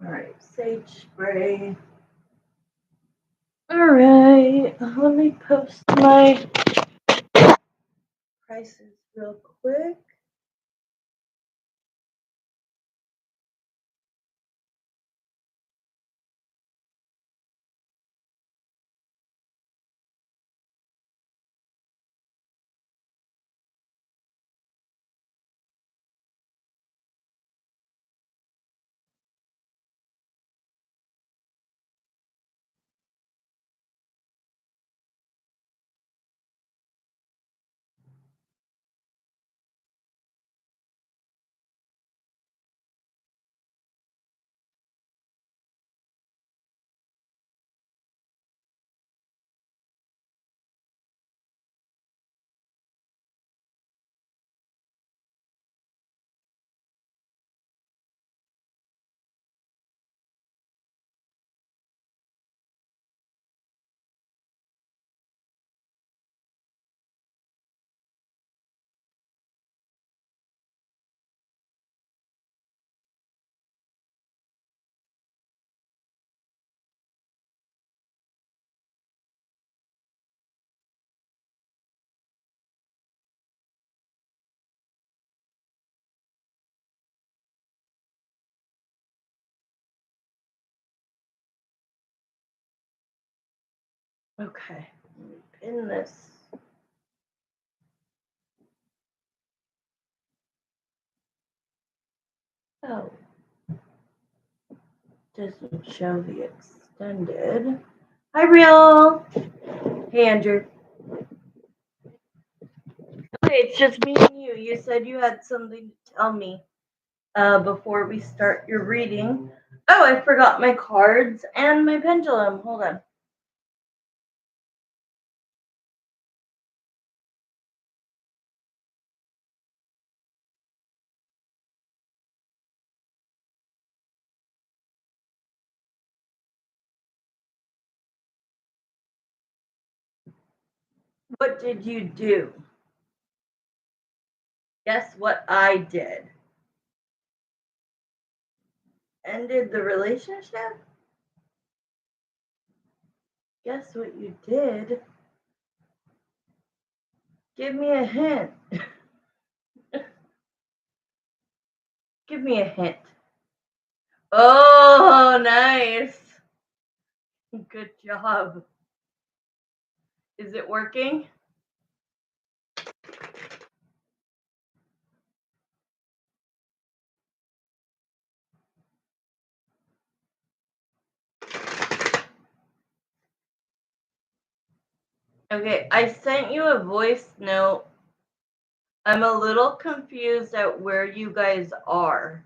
All right, sage spray. All right, let me post my prices real quick. Okay, let me pin this. Oh, doesn't show the extended. Hi, Real. Hey, Andrew. Okay, it's just me and you. You said you had something to tell me before we start your reading. Oh, I forgot my cards and my pendulum. Hold on. What did you do? Guess what I did? Ended the relationship? Guess what you did? Give me a hint. Give me a hint. Oh, nice. Good job. Is it working? Okay, I sent you a voice note. I'm a little confused at where you guys are.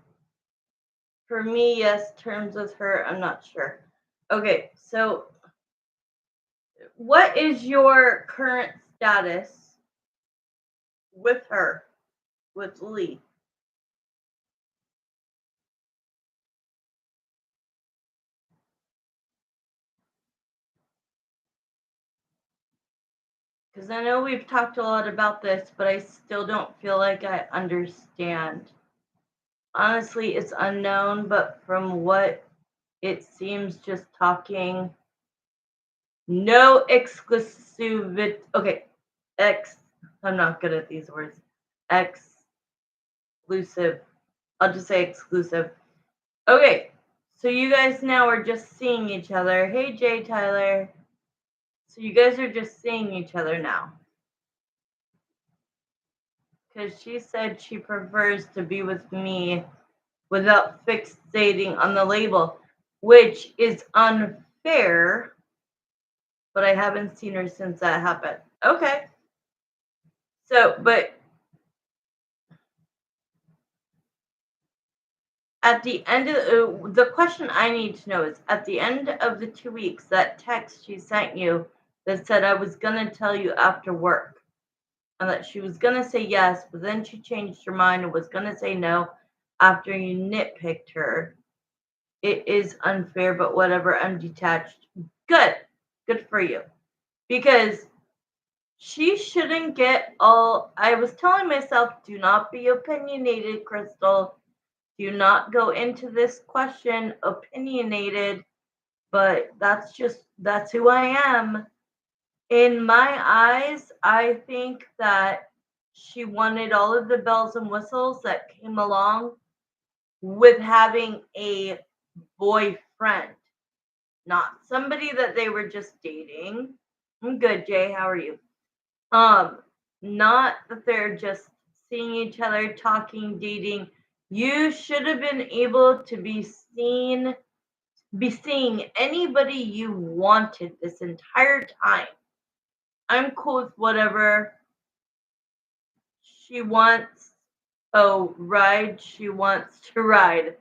For me, yes, terms with her, I'm not sure. Okay, so what is your current status with her, with Lee? Because I know we've talked a lot about this, but I still don't feel like I understand. Honestly, it's unknown, but from what it seems, just talking, no exclusivity. Okay, I'm not good at these words. Exclusive. I'll just say exclusive. Okay, so you guys now are just seeing each other. Hey, Jay Tyler. So you guys are just seeing each other now. Because she said she prefers to be with me without fixating on the label, which is unfair, but I haven't seen her since that happened. Okay. So, but at the end of the question I need to know is at the end of the 2 weeks, that text she sent you that said I was going to tell you after work and that she was going to say yes, but then she changed her mind and was going to say no after you nitpicked her. It is unfair, but whatever. I'm detached. Good. Good for you. Because she shouldn't get all. I was telling myself, do not be opinionated, Crystal. Do not go into this question opinionated, but that's who I am. In my eyes, I think that she wanted all of the bells and whistles that came along with having a boyfriend, not somebody that they were just dating. I'm good, Jay. How are you? Um, Not that they're just seeing each other, talking, dating. You should have been able to be seeing anybody you wanted this entire time. I'm cool with whatever she wants. Oh, ride. She wants to ride.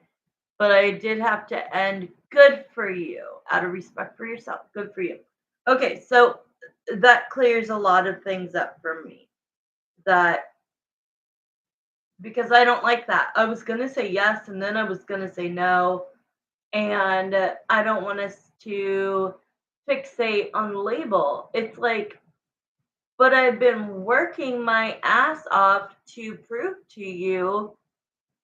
But I did have to end. Good for you. Out of respect for yourself. Good for you. Okay, so that clears a lot of things up for me. That because I don't like that. I was going to say yes and then I was going to say no. And I don't want us to fixate on label. It's like, but I've been working my ass off to prove to you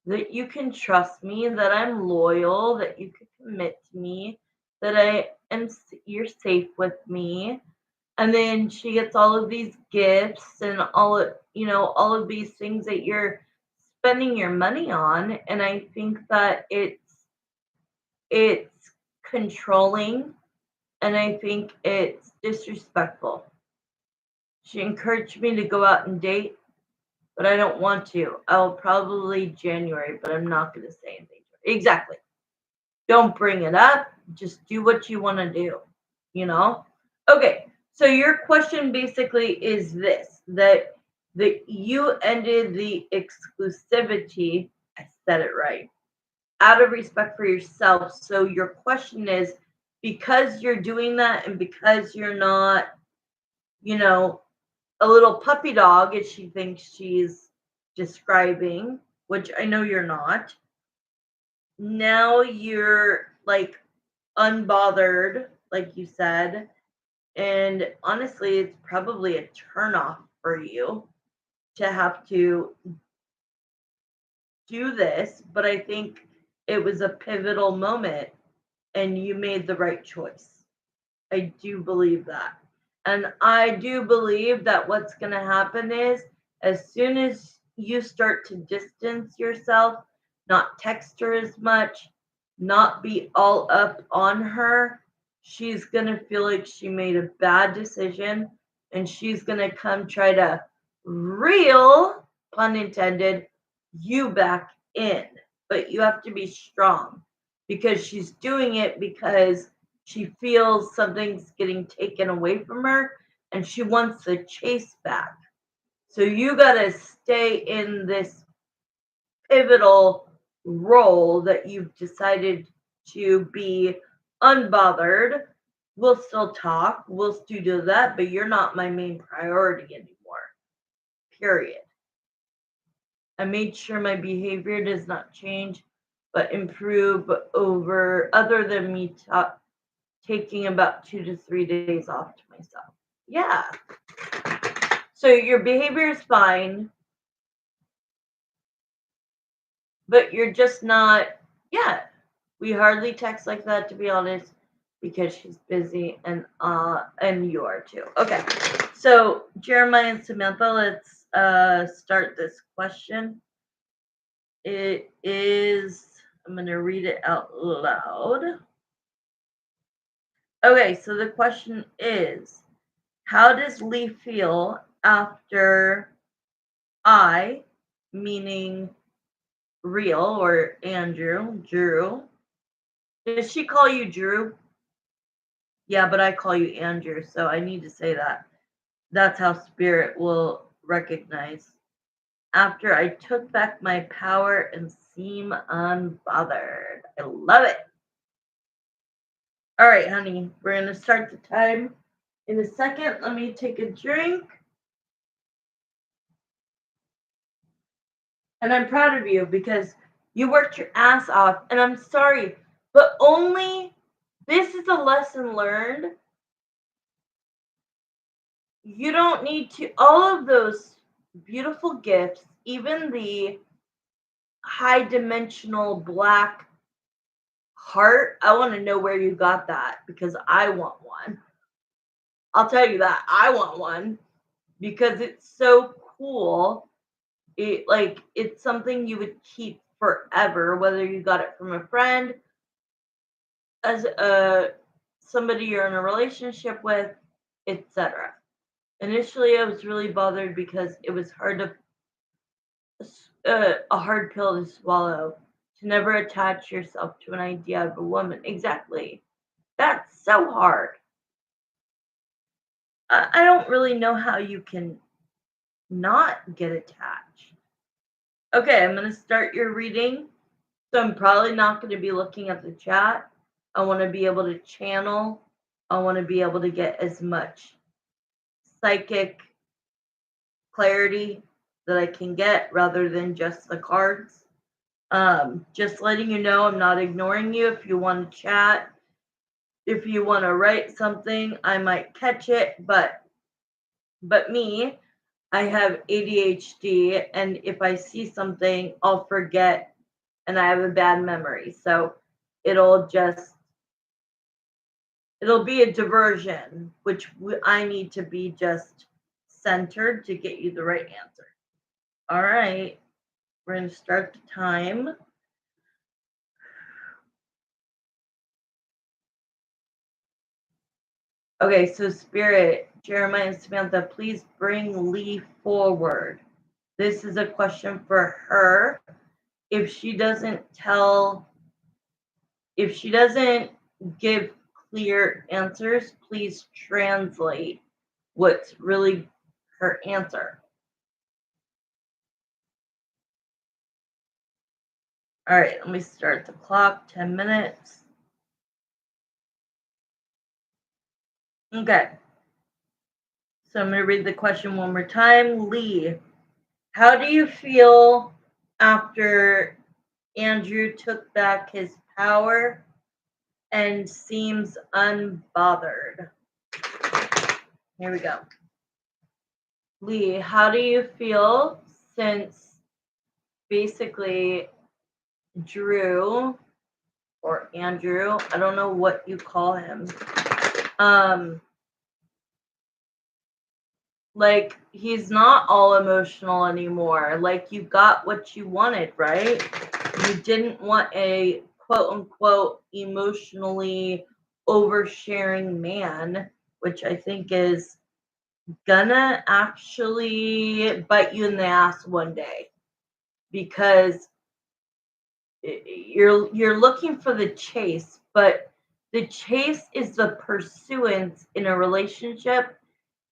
that you can trust me, that I'm loyal, that you can commit to me, that you're safe with me. And then she gets all of these gifts and all of these things that you're spending your money on. And I think that it's controlling and I think it's disrespectful. She encouraged me to go out and date, but I don't want to. I'll probably January, but I'm not going to say anything. Exactly. Don't bring it up. Just do what you want to do, you know? Okay. So your question basically is this that you ended the exclusivity, I said it right, out of respect for yourself. So your question is because you're doing that and because you're not, you know, a little puppy dog as she thinks she's describing, which I know you're not. Now you're like unbothered, like you said. And honestly, it's probably a turnoff for you to have to do this. But I think it was a pivotal moment and you made the right choice. I do believe that. And I do believe that what's going to happen is as soon as you start to distance yourself, not text her as much, not be all up on her, she's going to feel like she made a bad decision and she's going to come try to reel, pun intended, you back in. But you have to be strong because she's doing it because she feels something's getting taken away from her and she wants the chase back. So you got to stay in this pivotal role that you've decided to be unbothered. We'll still talk, we'll still do that, but you're not my main priority anymore. Period. I made sure my behavior does not change but improve over other than me taking about 2 to 3 days off to myself. Yeah. So your behavior is fine, but you're just not, yeah. We hardly text like that, to be honest, because she's busy and you are too. Okay. So Jeremiah and Samantha, let's start this question. It is, I'm going to read it out loud. Okay, so the question is, how does Lee feel after I, meaning real or Andrew, Drew? Does she call you Drew? Yeah, but I call you Andrew, so I need to say that. That's how spirit will recognize. After I took back my power and seem unbothered. I love it. All right, honey, we're going to start the time in a second. Let me take a drink. And I'm proud of you because you worked your ass off. And I'm sorry, but only this is a lesson learned. You don't need to, all of those beautiful gifts, even the high dimensional black heart. I want to know where you got that because I want one. I'll tell you that I want one because it's so cool. It's something you would keep forever, whether you got it from a friend, as somebody you're in a relationship with, etc. Initially, I was really bothered because it was a hard pill to swallow to never attach yourself to an idea of a woman. Exactly. That's so hard. I don't really know how you can not get attached. Okay, I'm going to start your reading. So I'm probably not going to be looking at the chat. I want to be able to channel. I want to be able to get as much psychic clarity that I can get rather than just the cards. Just letting you know I'm not ignoring you. If you want to chat, if you want to write something, I might catch it, but me, I have ADHD, and if I see something, I'll forget, and I have a bad memory. So it'll just it'll be a diversion, which I need to be just centered to get you the right answer. All right, we're going to start the time. Okay, so Spirit, Jeremiah and Samantha, please bring Lee forward. This is a question for her. If she doesn't give clear answers, please translate what's really her answer. All right, let me start the clock, 10 minutes. Okay. So I'm going to read the question one more time. Lee, how do you feel after Andrew took back his power and seems unbothered? Here we go. Lee, how do you feel since basically Drew or Andrew, I don't know what you call him, like he's not all emotional anymore. Like you got what you wanted, right? You didn't want a quote unquote emotionally oversharing man, which I think is gonna actually bite you in the ass one day because you're looking for the chase, but the chase is the pursuance in a relationship.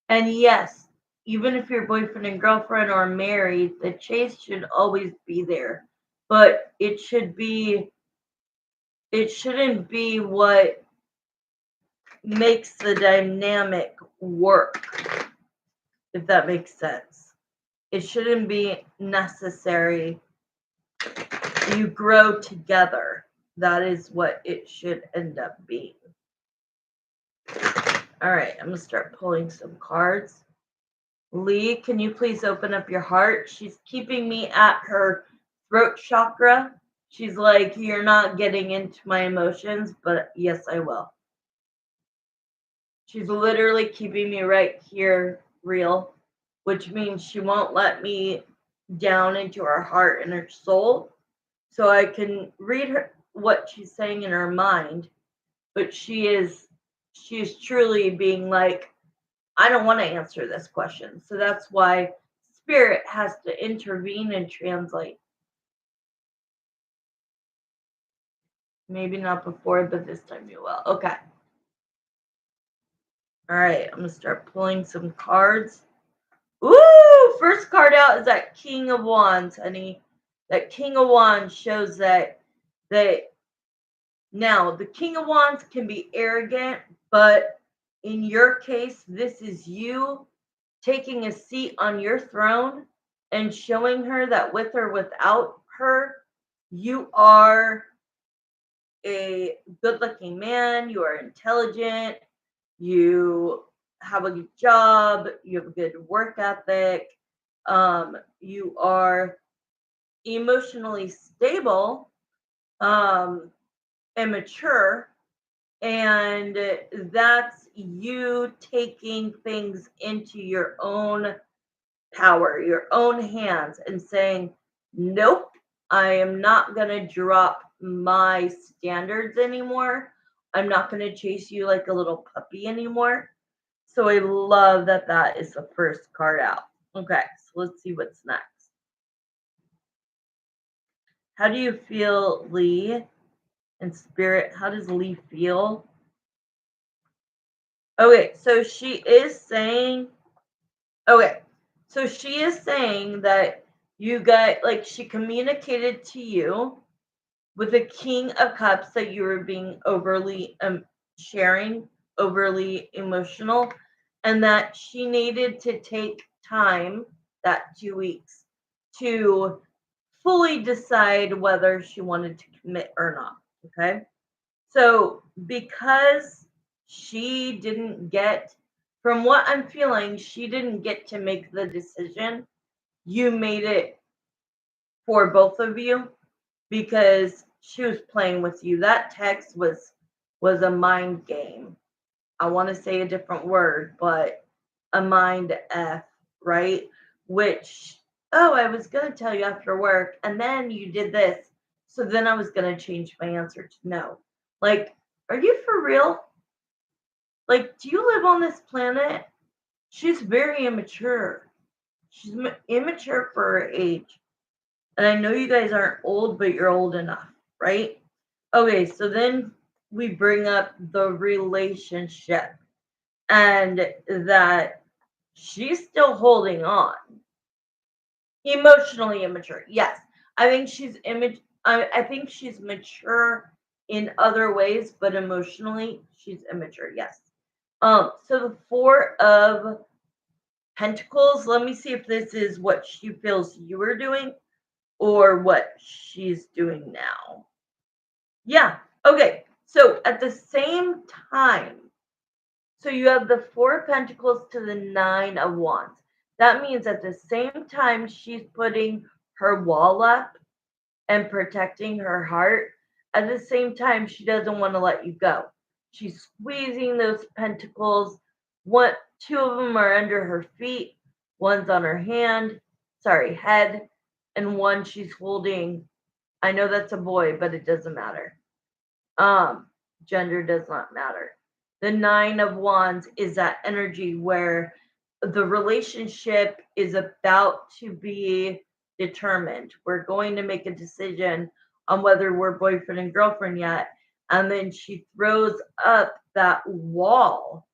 And yes, even if you're boyfriend and girlfriend or married, the chase should always be there. But it shouldn't be what makes the dynamic work, if that makes sense. It shouldn't be necessary. You grow together. That is what it should end up being. All right, I'm going to start pulling some cards. Lee, can you please open up your heart? She's keeping me at her throat chakra. She's like, you're not getting into my emotions, but yes, I will. She's literally keeping me right here, real, which means she won't let me down into her heart and her soul. So I can read her what she's saying in her mind, but she is truly being like, I don't want to answer this question. So that's why Spirit has to intervene and translate. Maybe not before, but this time you will. Okay. All right, I'm going to start pulling some cards. Ooh, first card out is that King of Wands, honey. That King of Wands shows that now the King of Wands can be arrogant, but in your case, this is you taking a seat on your throne and showing her that with or without her, you are a good looking man, you are intelligent, you have a good job, you have a good work ethic, you are emotionally stable, um, and mature. And that's you taking things into your own power, your own hands, and saying, nope, I am not going to drop my standards anymore. I'm not going to chase you like a little puppy anymore. So I love that that is the first card out. Okay, so let's see what's next. How do you feel, Lee? In spirit, how does Lee feel? Okay, so she is saying, okay, so she is saying that you got, like, she communicated to you with the King of Cups that you were being overly sharing, overly emotional, and that she needed to take time, that 2 weeks, to fully decide whether she wanted to commit or not. Okay. So because she didn't get, from what I'm feeling, she didn't get to make the decision, you made it for both of you because she was playing with you. That text was a mind game. I want to say a different word, but a mind F, right? Which, oh, I was going to tell you after work, and then you did this. So then I was going to change my answer to no. Like, are you for real? Like, do you live on this planet? She's very immature. She's immature for her age. And I know you guys aren't old, but you're old enough, right? Okay, so then we bring up the relationship and that she's still holding on. Emotionally immature. Yes. I think she's I think she's mature in other ways, but emotionally she's immature. Yes. So the 4 of Pentacles, let me see if this is what she feels you were doing or what she's doing now. Yeah. Okay. So at the same time, so you have the 4 of Pentacles to the 9 of Wands. That means at the same time she's putting her wall up and protecting her heart, at the same time she doesn't want to let you go. She's squeezing those pentacles. One, 2 of them are under her feet, one's on her head, and one she's holding. I know that's a boy, but it doesn't matter. Gender does not matter. The 9 of Wands is that energy where the relationship is about to be determined. We're going to make a decision on whether we're boyfriend and girlfriend yet. And then she throws up that wall,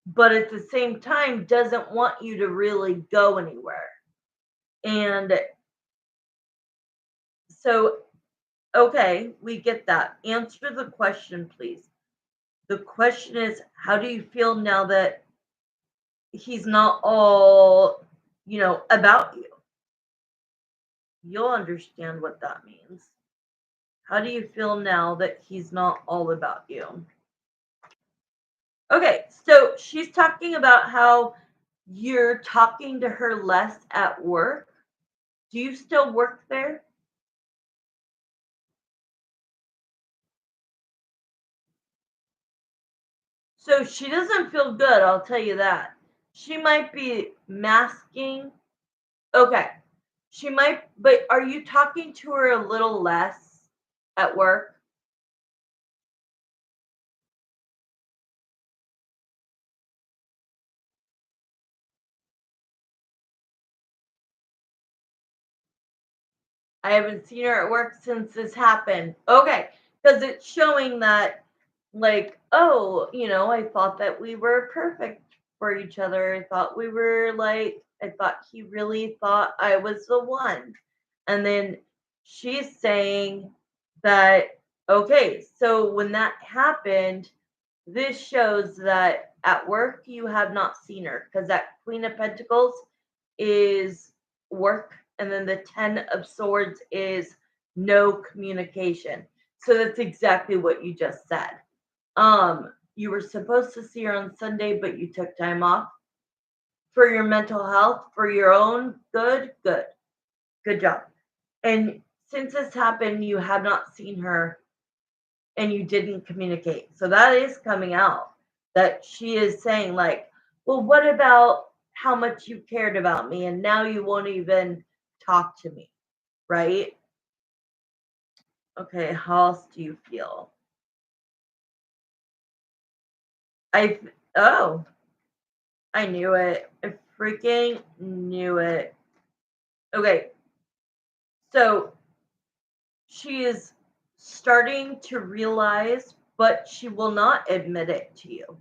but at the same time doesn't want you to really go anywhere. And so, okay, we get that. Answer the question, please. The question is, how do you feel now that he's not all, about you? You'll understand what that means. How do you feel now that he's not all about you? Okay, so she's talking about how you're talking to her less at work. Do you still work there? So she doesn't feel good, I'll tell you that. She might be masking. Okay. She might, but are you talking to her a little less at work? I haven't seen her at work since this happened. Okay. Because it's showing that, like, oh, I thought that we were perfect for each other. I thought we were like, I thought he really thought I was the one. And then she's saying that, okay, so when that happened, this shows that at work you have not seen her because that Queen of Pentacles is work, and then the 10 of Swords is no communication. So that's exactly what you just said. You were supposed to see her on Sunday, but you took time off for your mental health, for your own good. Good job. And since this happened, you have not seen her and you didn't communicate. So that is coming out that she is saying, like, well, what about how much you cared about me? And now you won't even talk to me, right? Okay, how else do you feel? Oh, I knew it. I freaking knew it. Okay, so she is starting to realize, but she will not admit it to you.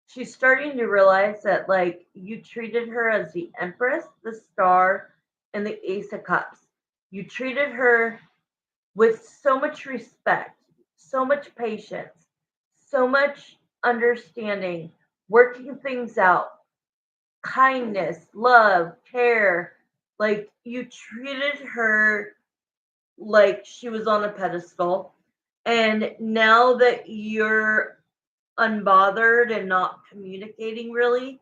She's starting to realize that, like, you treated her as the Empress, the Star, and the Ace of Cups. You treated her with so much respect, so much patience, so much understanding, working things out, kindness, love, care. Like, you treated her like she was on a pedestal. And now that you're unbothered and not communicating really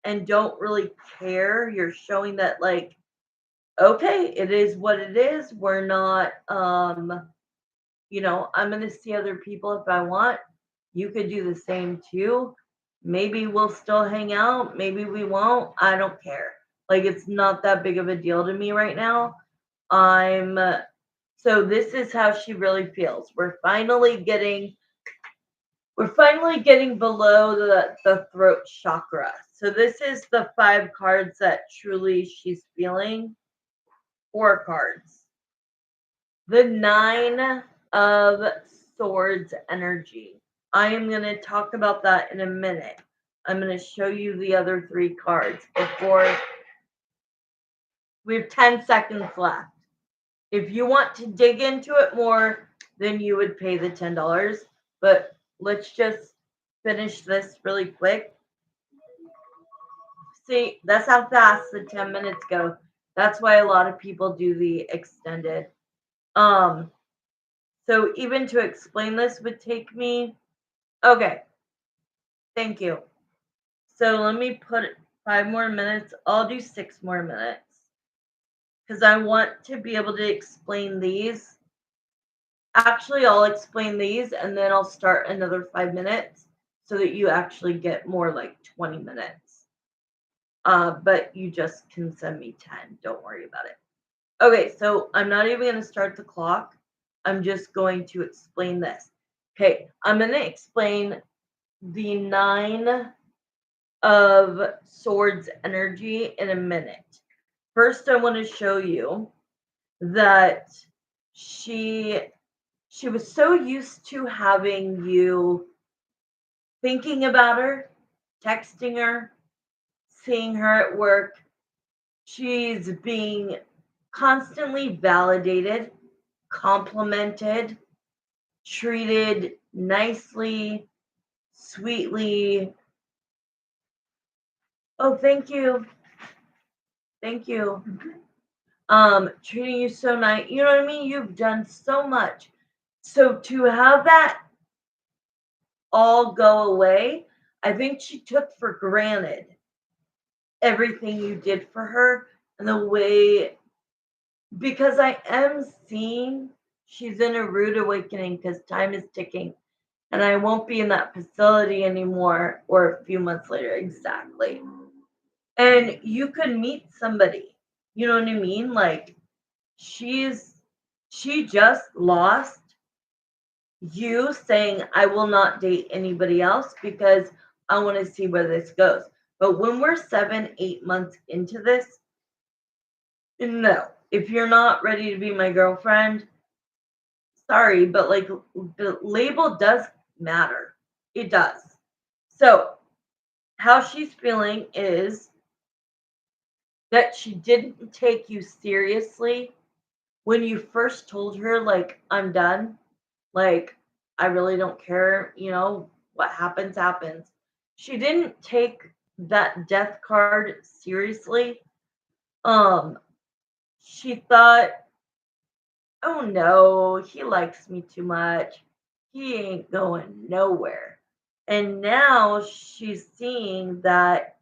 and don't really care, you're showing that, like, okay, it is what it is. We're not I'm going to see other people if I want. You could do the same too. Maybe we'll still hang out, maybe we won't. I don't care. Like, it's not that big of a deal to me right now. I'm so this is how she really feels. We're finally getting below the throat chakra. So this is the 5 cards that truly she's feeling. 4 cards. The 9 of Swords energy. I am going to talk about that in a minute. I'm going to show you the other 3 cards before we have 10 seconds left. If you want to dig into it more, then you would pay the $10. But let's just finish this really quick. See, that's how fast the 10 minutes go. That's why a lot of people do the extended. So even to explain this would take me. Okay, thank you. So let me put 5 more minutes. I'll do 6 more minutes because I want to be able to explain these. Actually, I'll explain these and then I'll start another 5 minutes so that you actually get more like 20 minutes. But you just can send me 10. Don't worry about it. Okay, so I'm not even going to start the clock. I'm just going to explain this. Okay, I'm going to explain the 9 of Swords energy in a minute. First, I want to show you that she was so used to having you thinking about her, texting her, seeing her at work. She's being constantly validated, complimented, treated nicely, sweetly. Oh, thank you. Thank you. Treating you so nice. You know what I mean? You've done so much. So to have that all go away, I think she took for granted everything you did for her and the way, because I am seeing she's in a rude awakening because time is ticking and I won't be in that facility anymore or a few months later. Exactly. And you could meet somebody, you know what I mean? Like, she just lost you saying, I will not date anybody else because I want to see where this goes. But when we're 7, 8 months into this, no. If you're not ready to be my girlfriend, sorry, but like, the label does matter. It does. So, how she's feeling is that she didn't take you seriously when you first told her, like, I'm done. Like, I really don't care, what happens, happens. She didn't take that death card seriously. She thought, oh no, he likes me too much. He ain't going nowhere. And now she's seeing that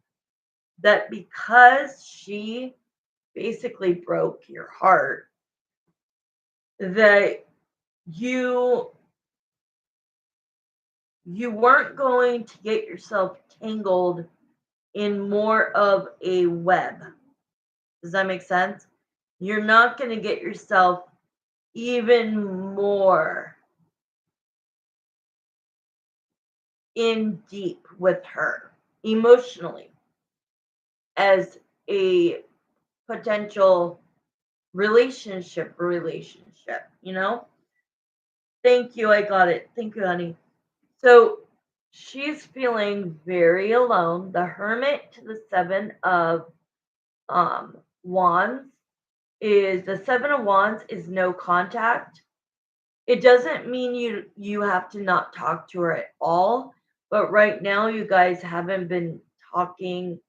because she basically broke your heart, that you weren't going to get yourself tangled in more of a web. Does that make sense? You're not going to get yourself even more in deep with her emotionally as a potential relationship, you know? Thank you, I got it. Thank you, honey. So she's feeling very alone. The Hermit to the Seven of Wands is the Seven of Wands is no contact. It doesn't mean you have to not talk to her at all, but right now you guys haven't been talking.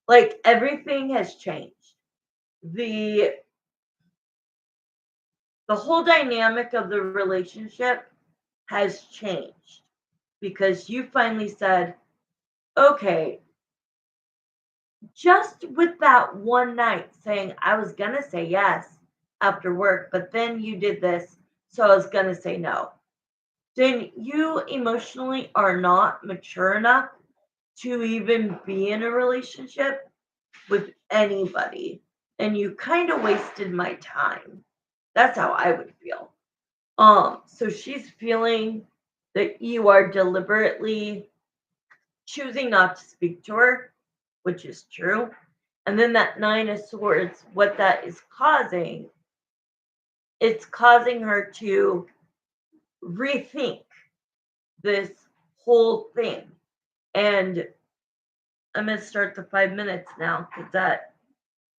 Like everything has changed. The whole dynamic of the relationship has changed because you finally said, okay, just with that one night saying, I was going to say yes after work, but then you did this, so I was going to say no. Then you emotionally are not mature enough to even be in a relationship with anybody. And you kind of wasted my time. That's how I would feel. So she's feeling that you are deliberately choosing not to speak to her, which is true. And then that Nine of Swords, what that is causing, it's causing her to rethink this whole thing. And I'm going to start the 5 minutes now because that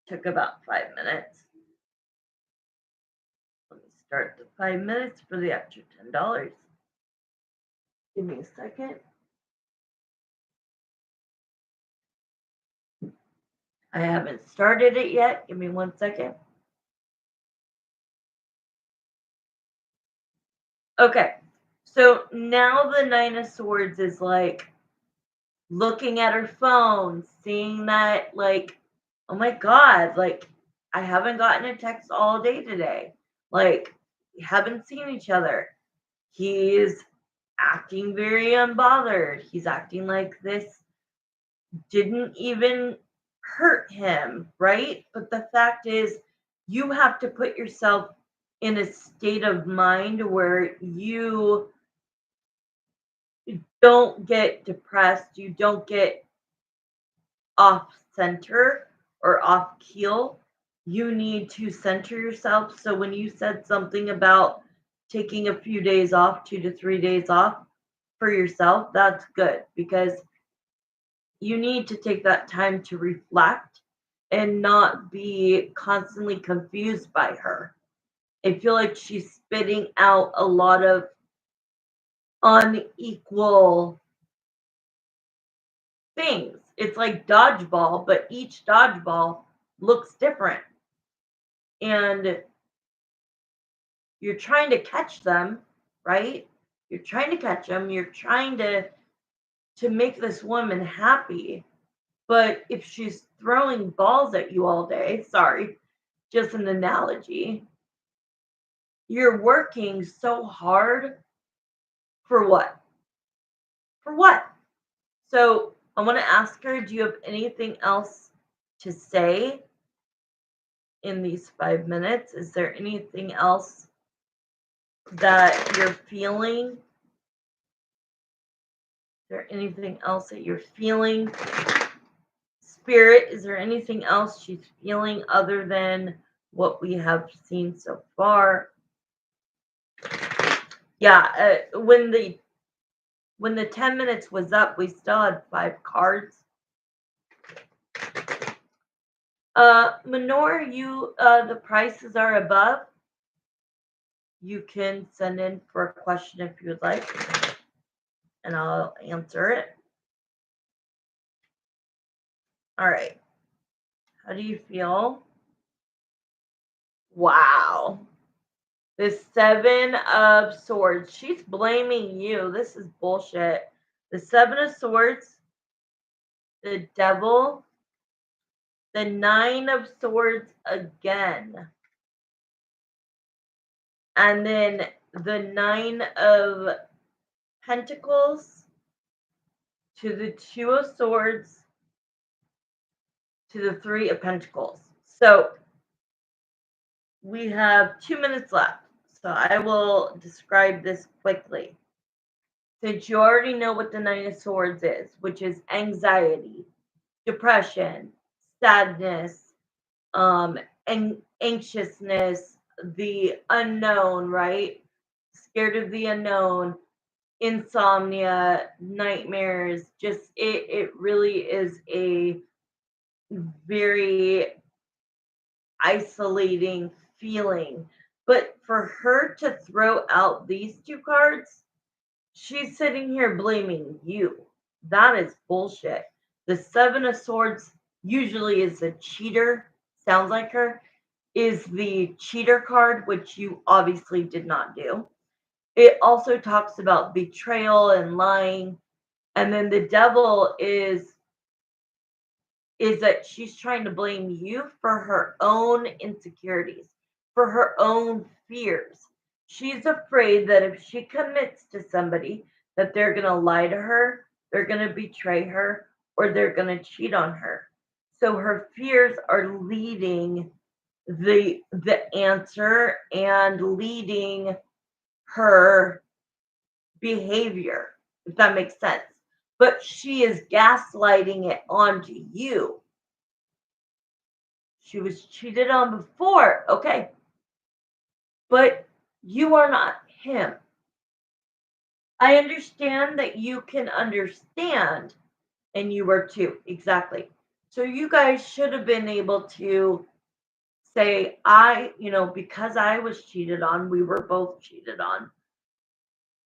took about 5 minutes. Let me start the 5 minutes for the extra $10. Give me a second. I haven't started it yet. Give me 1 second. Okay. So now the Nine of Swords is like looking at her phone, seeing that, like, oh my God, like, I haven't gotten a text all day today. Like, we haven't seen each other. He's acting very unbothered. He's acting like this didn't even hurt him, right? But the fact is, you have to put yourself in a state of mind where you don't get depressed, you don't get off center or off keel. You need to center yourself. So when you said something about taking a few days off, 2 to 3 days off for yourself, that's good because you need to take that time to reflect and not be constantly confused by her. I feel like she's spitting out a lot of unequal things. It's like dodgeball, but each dodgeball looks different. And you're trying to catch them, right? You're trying to catch them. You're trying to make this woman happy. But if she's throwing balls at you all day, sorry, just an analogy, you're working so hard for what? For what? So I want to ask her, do you have anything else to say in these 5 minutes? Is there anything else that you're feeling? Is there anything else that you're feeling? Spirit, is there anything else she's feeling other than what we have seen so far? Yeah, when the 10 minutes was up, we still had 5 cards. Manor, you the prices are above. You can send in for a question if you would like, and I'll answer it. All right. How do you feel? Wow. The 7 of Swords. She's blaming you. This is bullshit. The 7 of Swords, the Devil, the 9 of Swords again, and then the Nine of Pentacles to the Two of Swords to the Three of Pentacles. So we have 2 minutes left. So I will describe this quickly. Since you already know what the Nine of Swords is, which is anxiety, depression, sadness, anxiousness, the unknown, right? Scared of the unknown, insomnia, nightmares, just it really is a very isolating feeling. But for her to throw out these two cards, she's sitting here blaming you. That is bullshit. The Seven of Swords usually is a cheater, sounds like her, is the cheater card, which you obviously did not do. It also talks about betrayal and lying. And then the devil is that she's trying to blame you for her own insecurities, for her own fears. She's afraid that if she commits to somebody, that they're going to lie to her, they're going to betray her, or they're going to cheat on her. So her fears are leading the answer and leading her behavior, if that makes sense. But she is gaslighting it onto you. She was cheated on before, okay. But you are not him. I understand that you can understand, and you were too, exactly. So you guys should have been able to say, because I was cheated on, we were both cheated on.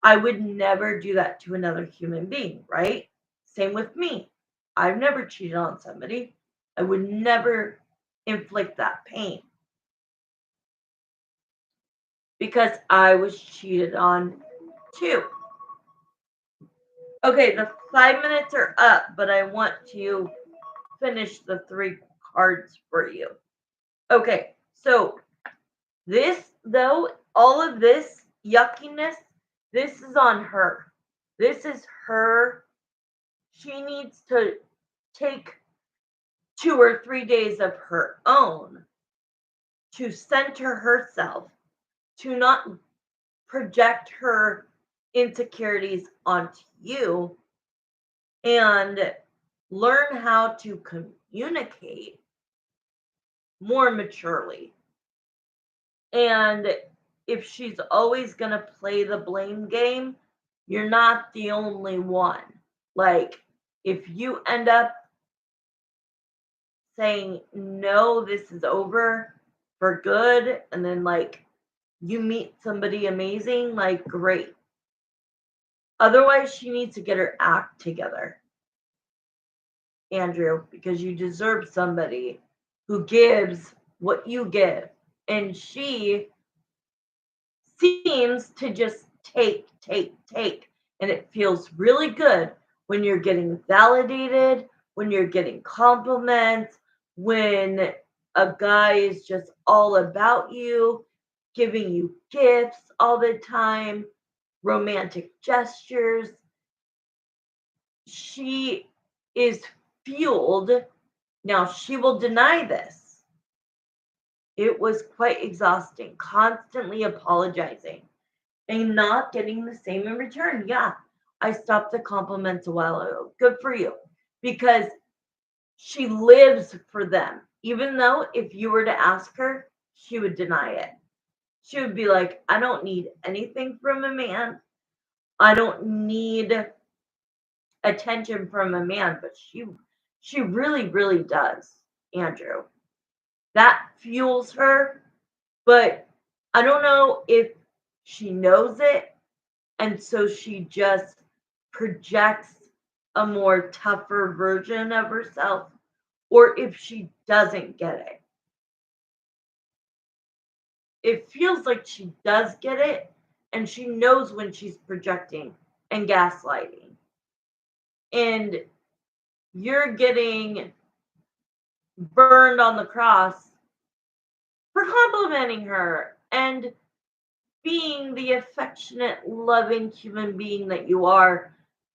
I would never do that to another human being, right? Same with me. I've never cheated on somebody. I would never inflict that pain because I was cheated on too. Okay, the 5 minutes are up, but I want to finish the 3 cards for you. Okay, so this, though, all of this yuckiness, this is on her. This is her. She needs to take 2 or 3 days of her own to center herself, to not project her insecurities onto you, and learn how to communicate more maturely. And if she's always going to play the blame game, you're not the only one. Like, if you end up saying, no, this is over for good, and then, like, you meet somebody amazing, like, great. Otherwise, she needs to get her act together, Andrew, because you deserve somebody who gives what you give. And she seems to just take. And it feels really good when you're getting validated, when you're getting compliments, when a guy is just all about you, giving you gifts all the time, romantic gestures. She is fueled. Now, she will deny this. It was quite exhausting, constantly apologizing and not getting the same in return. Yeah, I stopped the compliments a while ago. Good for you. Because she lives for them. Even though if you were to ask her, she would deny it. She would be like, I don't need anything from a man. I don't need attention from a man. But she really, really does, Andrew. That fuels her. But I don't know if she knows it. And so she just projects a more tougher version of herself, or if she doesn't get it. It feels like she does get it, and she knows when she's projecting and gaslighting. And you're getting burned on the cross for complimenting her and being the affectionate, loving human being that you are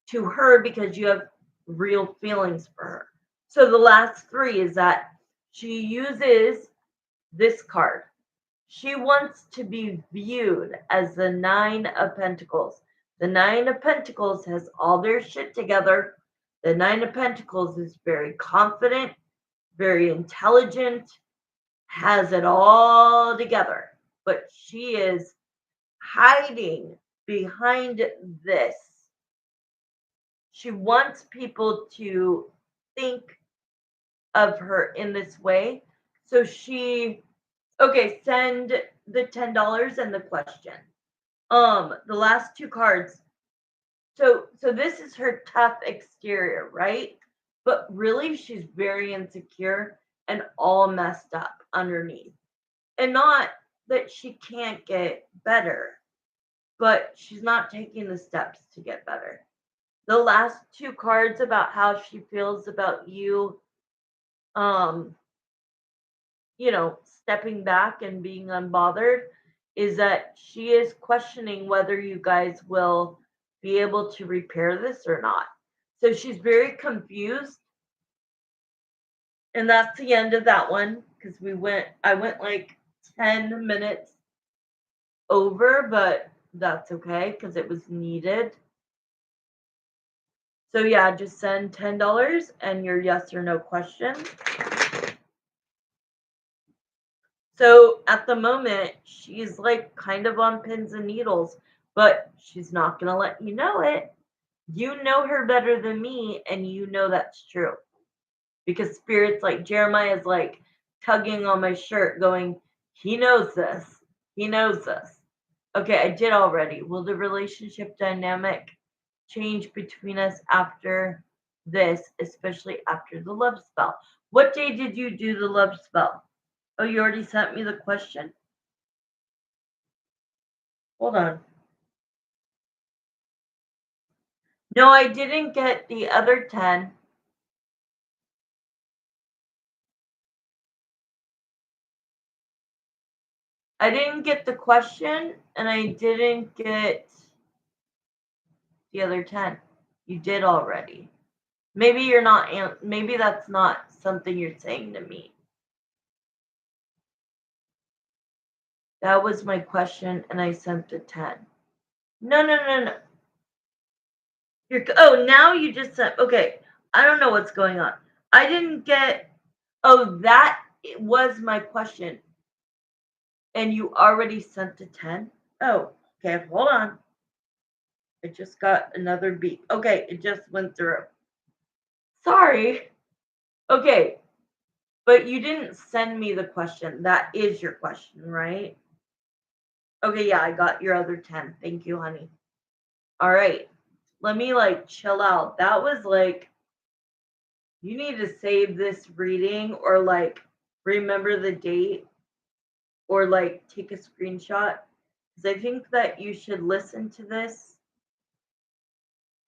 to her because you have real feelings for her. So the last three is that she uses this card. She wants to be viewed as the Nine of Pentacles. The Nine of Pentacles has all their shit together. The Nine of Pentacles is very confident, very intelligent, has it all together. But she is hiding behind this. She wants people to think of her in this way. So okay, send the $10 and the question. The last two cards. So this is her tough exterior, right? But really she's very insecure and all messed up underneath. And not that she can't get better, but she's not taking the steps to get better. The last two cards about how she feels about you, um, stepping back and being unbothered, is that she is questioning whether you guys will be able to repair this or not. So she's very confused. And that's the end of that one because I went like 10 minutes over, but that's okay because it was needed. So yeah, just send $10 and your yes or no question. So at the moment, she's like kind of on pins and needles, but she's not going to let you know it. You know her better than me, and you know that's true. Because spirits like Jeremiah is like tugging on my shirt, going, he knows this. He knows this. Okay, I did already. Will the relationship dynamic change between us after this, especially after the love spell? What day did you do the love spell? Oh, you already sent me the question? Hold on. No, I didn't get the other 10. I didn't get the question, and I didn't get the other 10. You did already. Maybe you're not, maybe that's not something you're saying to me. That was my question, and I sent the 10. No, no, no, no. Now you just sent, okay. I don't know what's going on. I didn't get, that was my question. And you already sent the 10? Oh, okay, hold on. I just got another beep. Okay, it just went through. Sorry. Okay, but you didn't send me the question. That is your question, right? Okay, yeah, I got your other 10. Thank you, honey. All right. Let me chill out. That was you need to save this reading or remember the date or take a screenshot because I think that you should listen to this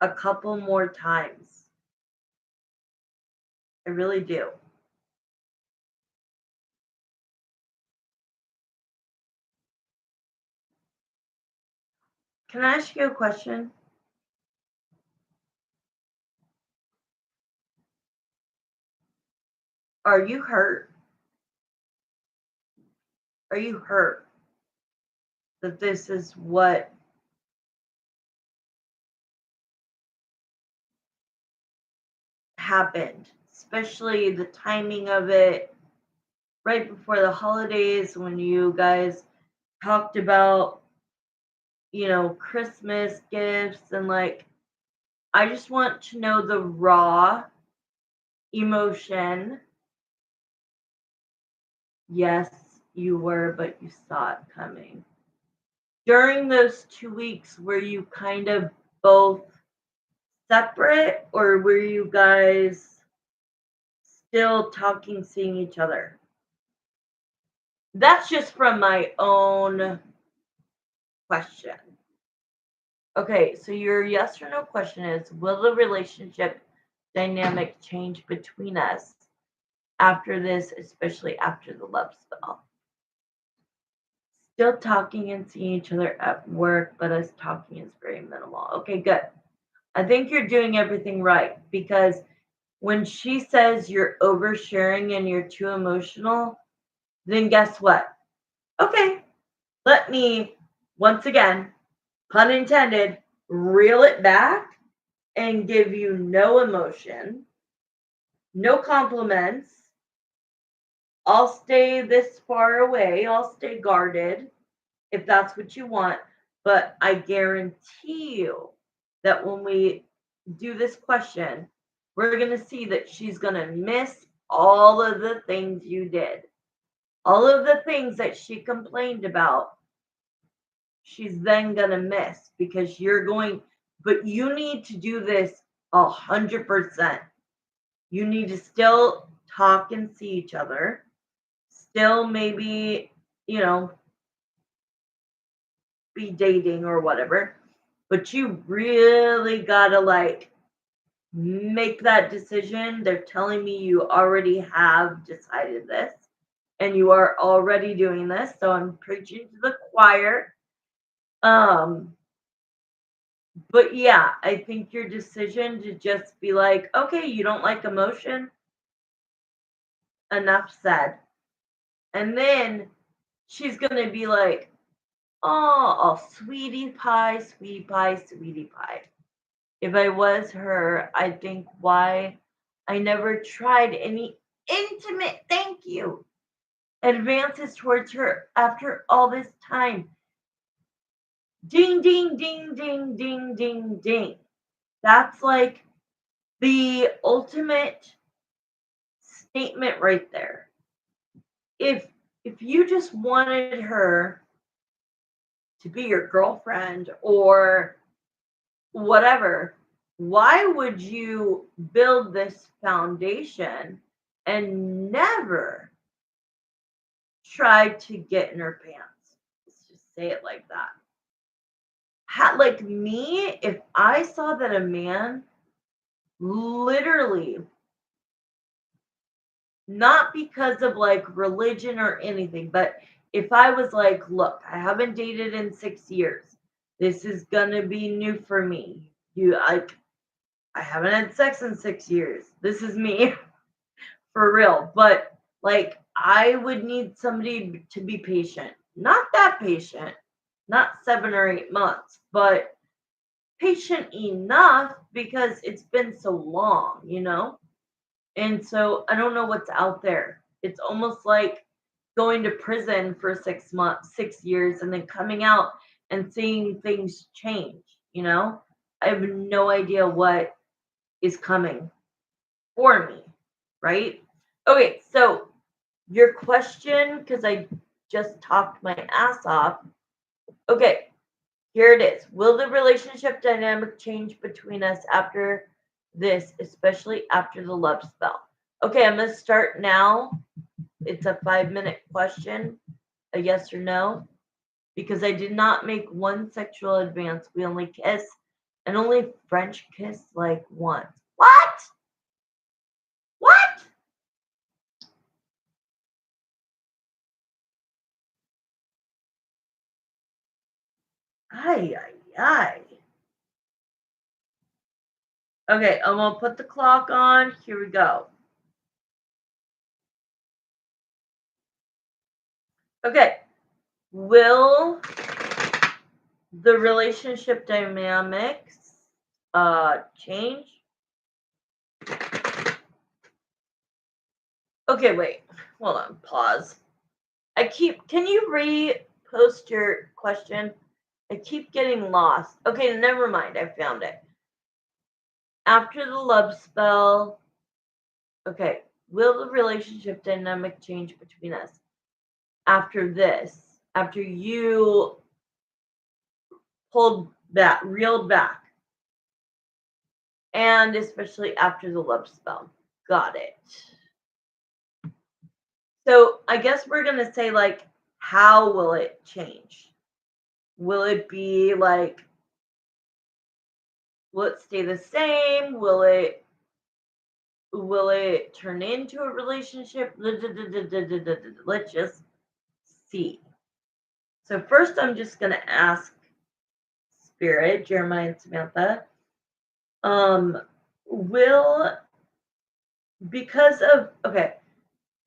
a couple more times. I really do. Can I ask you a question? Are you hurt? Are you hurt that this is what happened? Especially the timing of it right before the holidays when you guys talked about, Christmas gifts and I just want to know the raw emotion. Yes, you were, but you saw it coming. During those 2 weeks, were you kind of both separate or were you guys still talking, seeing each other? That's just from my own question. Okay, so your yes or no question is, will the relationship dynamic change between us after this, especially after the love spell? Still talking and seeing each other at work, but us talking is very minimal. Okay, good. I think you're doing everything right because when she says you're oversharing and you're too emotional, then guess what? Okay, let me, once again, pun intended, reel it back and give you no emotion, no compliments. I'll stay this far away, I'll stay guarded if that's what you want. But I guarantee you that when we do this question, we're going to see that she's going to miss all of the things you did. All of the things that she complained about, she's then going to miss because you're going, but you need to do this 100%. You need to still talk and see each other, still maybe, you know, be dating or whatever, but you really gotta like make that decision. They're telling me you already have decided this and you are already doing this, so I'm preaching to the choir. um but yeah, I think your decision to just be like, okay, you don't like emotion, enough said. And then she's gonna be like, oh, sweetie pie, sweetie pie, sweetie pie. If I was her, I'd think why I never tried any intimate thank you advances towards her after all this time. Ding, ding, ding, ding, ding, ding, ding. That's like the ultimate statement right there. If if you just wanted her to be your girlfriend or whatever, why would you build this foundation and never try to get in her pants? Let's just say it like that. Like me, if I saw that a man literally, not because of like religion or anything, but if I was like, look, I haven't dated in 6 years. This is gonna be new for me. I haven't had sex in 6 years. This is me for real. But like, I would need somebody to be patient. Not that patient, not 7 or 8 months, but patient enough because it's been so long, you know? And so I don't know what's out there. It's almost like going to prison for 6 months, 6 years, and then coming out and seeing things change, you know? I have no idea what is coming for me, right? Okay, so your question, because I just talked my ass off. Okay, here it is. Will the relationship dynamic change between us after this, especially after the love spell? Okay, I'm going to start now. It's a 5-minute question, a yes or no, because I did not make one sexual advance. We only kiss and only French kiss like once. What? What? Ay, ay, ay. Okay, I'm gonna put the clock on. Here we go. Okay, will the relationship dynamics change? Okay, wait. Hold on. Pause. Can you repost your question? I keep getting lost. Okay, never mind. I found it. After the love spell, okay, will the relationship dynamic change between us after this? After you pulled back, reeled back, and especially after the love spell. Got it. So I guess we're gonna say like, how will it change? Will it be like, will it stay the same? Will it turn into a relationship? Let's just see. So first I'm just going to ask Spirit, Jeremiah and Samantha, will, because of, okay,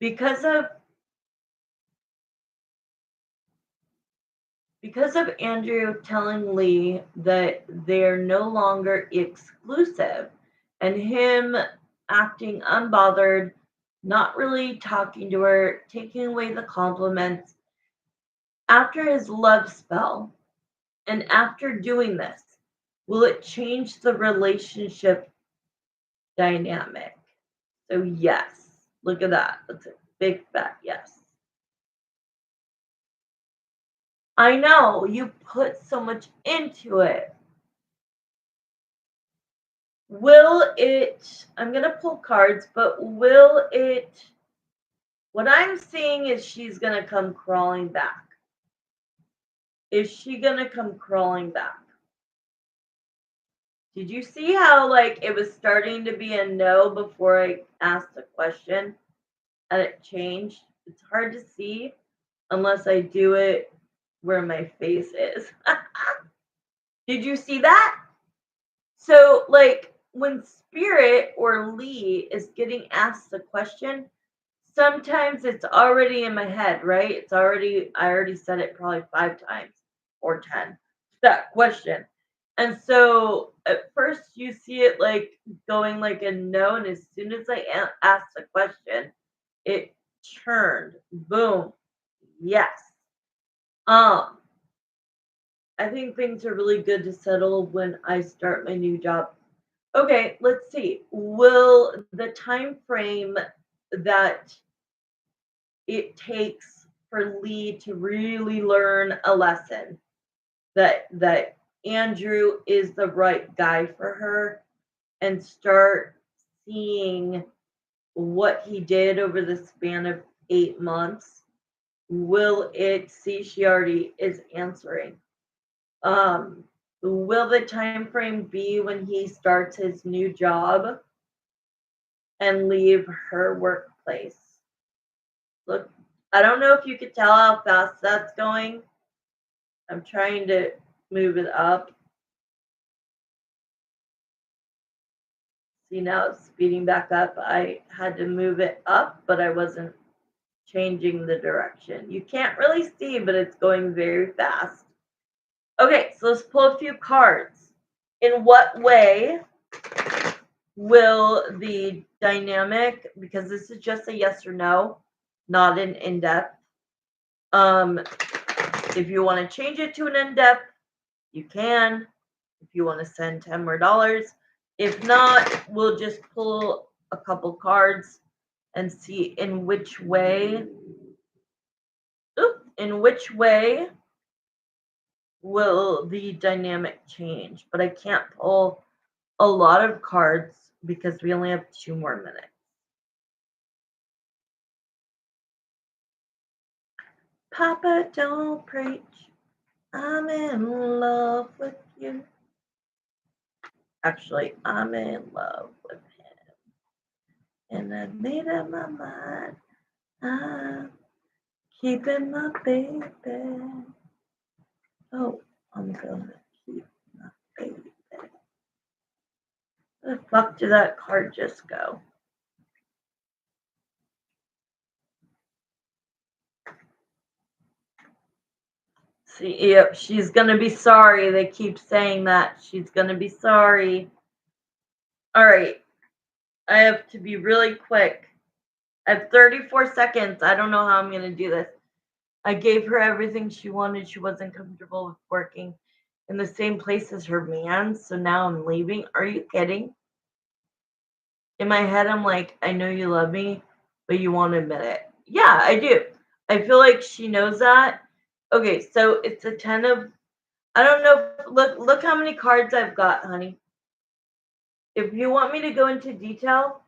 because of Andrew telling Lee that they're no longer exclusive and him acting unbothered, not really talking to her, taking away the compliments, after his love spell and after doing this, will it change the relationship dynamic? So, yes. Look at that. That's a big fat yes. I know you put so much into it. Will it, I'm going to pull cards, but will it, what I'm seeing is she's going to come crawling back. Is she going to come crawling back? Did you see how, like, it was starting to be a no before I asked a question and it changed? It's hard to see unless I do it where my face is. Did you see that? So, like, when Spirit or Lee is getting asked a question, sometimes it's already in my head, right? I already said it probably 5 times or 10, that question. And so at first you see it like going like a no, and as soon as I asked the question, it turned. Boom. Yes. Um, I think things are really good to settle when I start my new job. Okay, let's see. Will the time frame that it takes for Lee to really learn a lesson that Andrew is the right guy for her and start seeing what he did over the span of 8 months, will it see she already is answering? Will the time frame be when he starts his new job and leave her workplace? Look, I don't know if you could tell how fast that's going. I'm trying to move it up. See, now it's speeding back up. I had to move it up, but I wasn't changing the direction. You can't really see, but it's going very fast. Okay, so let's pull a few cards. In what way will the dynamic, because this is just a yes or no, not an in-depth. If you want to change it to an in-depth, you can. If you want to send 10 more dollars. If not, we'll just pull a couple cards and see in which way will the dynamic change. But I can't pull a lot of cards because we only have 2 more minutes. Papa, don't preach. I'm in love with you. Actually, I'm in love with him. And I made up my mind. I'm keeping my baby. Oh, I'm gonna keep my baby. Where the fuck did that card just go? See, yep, she's gonna be sorry. They keep saying that. She's gonna be sorry. Alright. I have to be really quick. I have 34 seconds. I don't know how I'm gonna do this. I gave her everything she wanted. She wasn't comfortable with working in the same place as her man, so now I'm leaving. Are you kidding? In my head, I'm like, I know you love me, but you won't admit it. Yeah, I do. I feel like she knows that. Okay, so it's a 10 of, I don't know. Look how many cards I've got, honey. If you want me to go into detail,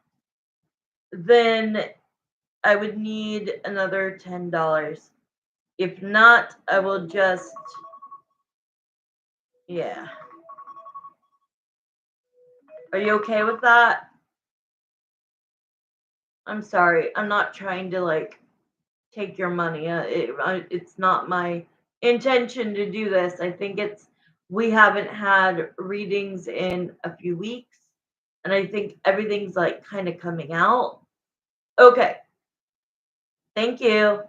then I would need another $10. If not, I will just, yeah. Are you okay with that? I'm sorry. I'm not trying to like take your money. It's not my intention to do this. I think it's we haven't had readings in a few weeks, and I think everything's like kind of coming out. Okay, thank you.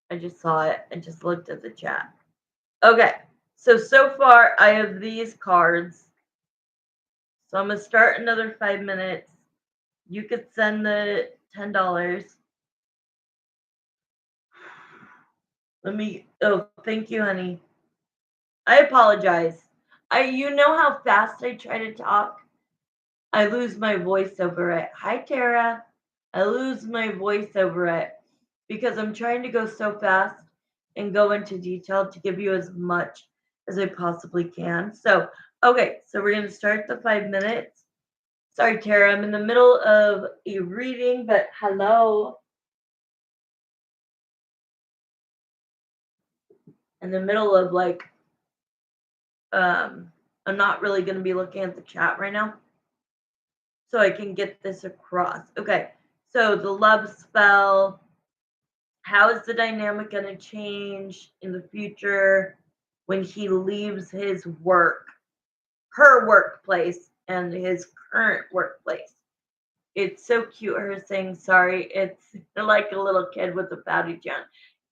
I just saw it. I just looked at the chat. Okay, so far I have these cards. So I'm gonna start another 5 minutes. You could send the $10. Let me. Oh, thank you, honey. I apologize. You know how fast I try to talk? I lose my voice over it. Hi, Tara. I lose my voice over it because I'm trying to go so fast and go into detail to give you as much as I possibly can. So, okay, so we're going to start the 5 minutes. Sorry, Tara, I'm in the middle of a reading, but hello. In the middle of like, I'm not really going to be looking at the chat right now, so I can get this across. Okay, so the love spell. How is the dynamic going to change in the future when he leaves his work, her workplace, and his current workplace? It's so cute, her saying sorry. It's like a little kid with a pouty chin.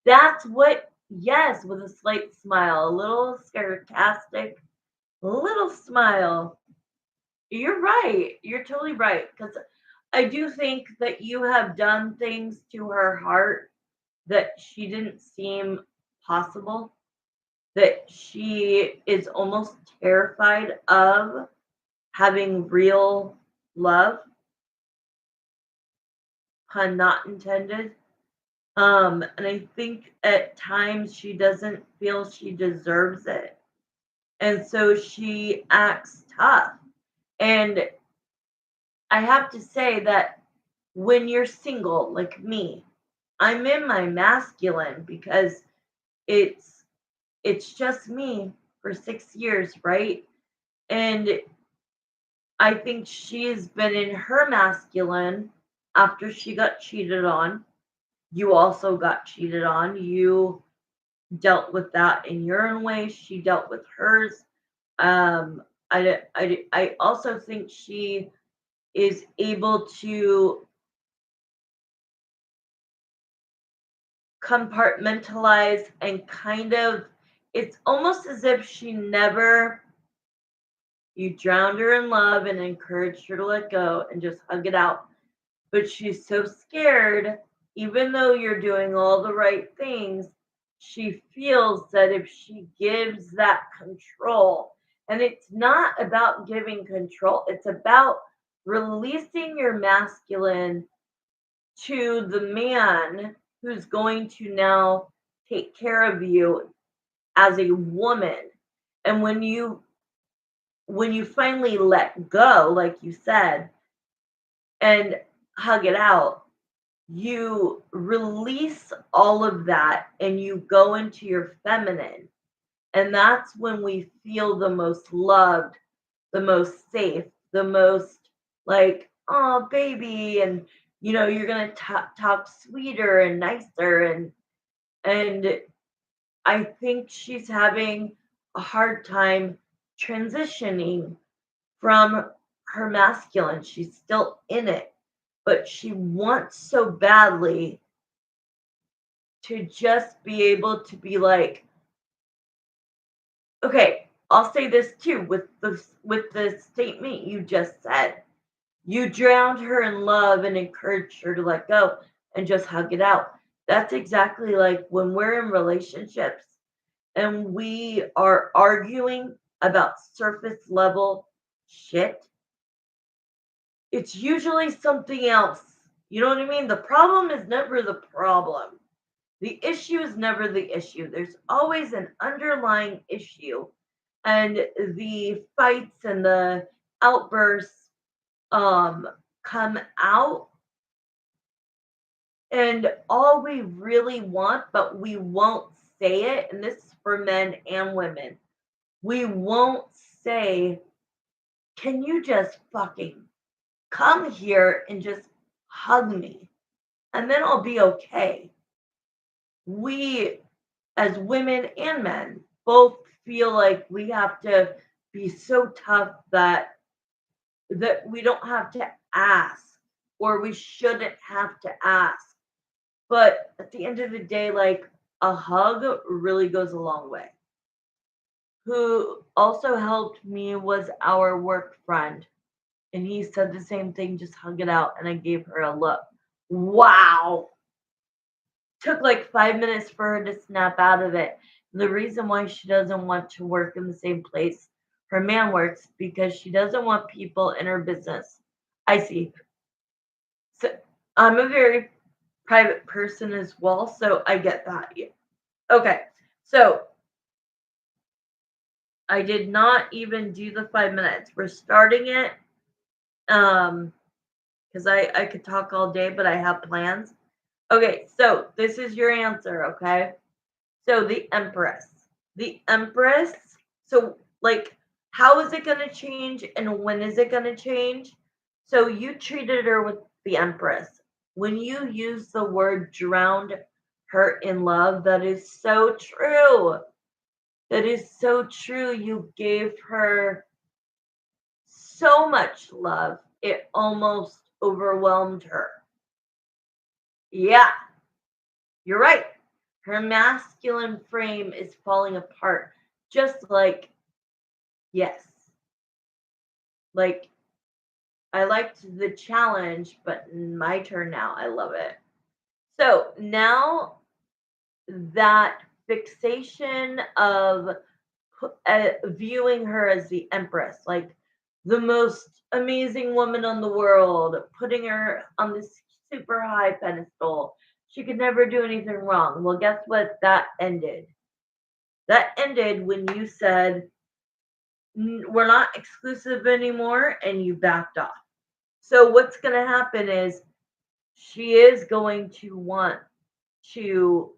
That's what, yes, with a slight smile, a little sarcastic, little smile. You're right. You're totally right. Because I do think that you have done things to her heart that she didn't seem possible, that she is almost terrified of having real love, pun not intended. And I think at times she doesn't feel she deserves it. And so she acts tough. And I have to say that when you're single, like me, I'm in my masculine because it's it's just me for 6 years, right? And I think she's been in her masculine after she got cheated on. You also got cheated on. You dealt with that in your own way. She dealt with hers. I also think she is able to compartmentalize and kind of, it's almost as if she never, you drowned her in love and encouraged her to let go and just hug it out. But she's so scared, even though you're doing all the right things, she feels that if she gives that control, and it's not about giving control, it's about releasing your masculine to the man who's going to now take care of you as a woman. And when you finally let go, like you said, and hug it out, you release all of that and you go into your feminine. And that's when we feel the most loved, the most safe, the most like, oh, baby. And, you're going to talk sweeter and nicer. And I think she's having a hard time transitioning from her masculine. She's still in it, but she wants so badly to just be able to be like, okay, I'll say this too with the statement you just said. You drowned her in love and encouraged her to let go and just hug it out. That's exactly like when we're in relationships and we are arguing about surface level shit. It's usually something else. You know what I mean? The problem is never the problem. The issue is never the issue. There's always an underlying issue. And the fights and the outbursts come out. And all we really want, but we won't say it, and this is for men and women, we won't say, can you just fucking come here and just hug me? And then I'll be okay. We as women and men, both feel like we have to be so tough that we don't have to ask or we shouldn't have to ask. But at the end of the day, like a hug really goes a long way. Who also helped me was our work friend. And he said the same thing, just hug it out. And I gave her a look. Wow. Took like 5 minutes for her to snap out of it. The reason why she doesn't want to work in the same place her man works because she doesn't want people in her business. I see. So I'm a very private person as well, so I get that. Yeah. Okay, so I did not even do the 5 minutes. We're starting it, because I could talk all day, but I have plans. Okay, so this is your answer. Okay, so the Empress, the Empress. So like, how is it gonna change, and when is it gonna change? So you treated her with the Empress. When you use the word drowned her in love, that is so true. That is so true. You gave her so much love, it almost overwhelmed her. Yeah, you're right. Her masculine frame is falling apart. Just like, yes, like I liked the challenge, but my turn now. I love it. So now that fixation of viewing her as the empress, like the most amazing woman on the world, putting her on this super high pedestal. She could never do anything wrong. Well, guess what? That ended. That ended when you said, We're not exclusive anymore," and you backed off. So, what's going to happen is she is going to want to